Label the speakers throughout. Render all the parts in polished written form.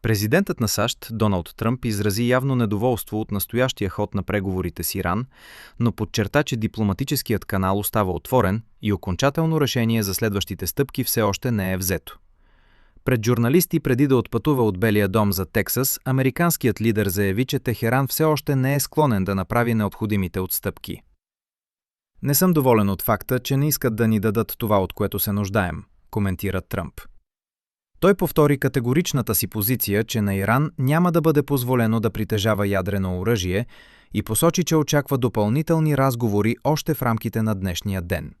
Speaker 1: Президентът на САЩ, Доналд Тръмп, изрази явно недоволство от настоящия ход на преговорите с Иран, но подчерта, че дипломатическият канал остава отворен и окончателно решение за следващите стъпки все още не е взето. Пред журналисти преди да отпътува от Белия дом за Тексас, американският лидер заяви, че Техеран все още не е склонен да направи необходимите отстъпки. „Не съм доволен от факта, че не искат да ни дадат това, от което се нуждаем“, коментира Тръмп. Той повтори категоричната си позиция, че на Иран няма да бъде позволено да притежава ядрено оръжие и посочи, че очаква допълнителни разговори още в рамките на днешния ден.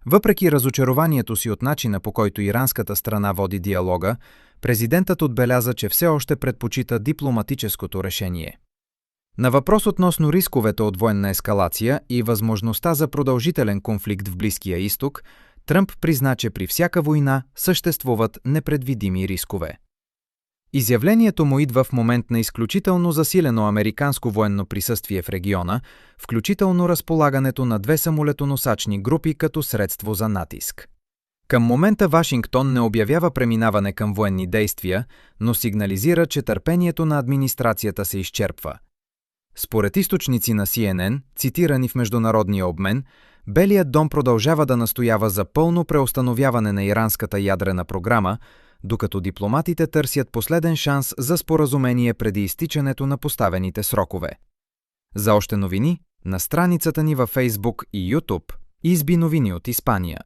Speaker 1: Въпреки разочарованието си от начина, по който иранската страна води диалога, президентът отбеляза, че все още предпочита дипломатическото решение. На въпрос относно рисковете от военна ескалация и възможността за продължителен конфликт в Близкия изток, Тръмп призна, че при всяка война съществуват непредвидими рискове. Изявлението му идва в момент на изключително засилено американско военно присъствие в региона, включително разполагането на 2 самолетоносачни групи като средство за натиск. Към момента Вашингтон не обявява преминаване към военни действия, но сигнализира, че търпението на администрацията се изчерпва. Според източници на CNN, цитирани в международния обмен, Белият дом продължава да настоява за пълно преустановяване на иранската ядрена програма, докато дипломатите търсят последен шанс за споразумение преди изтичането на поставените срокове. За още новини, на страницата ни във Facebook и YouTube, изби новини от Испания.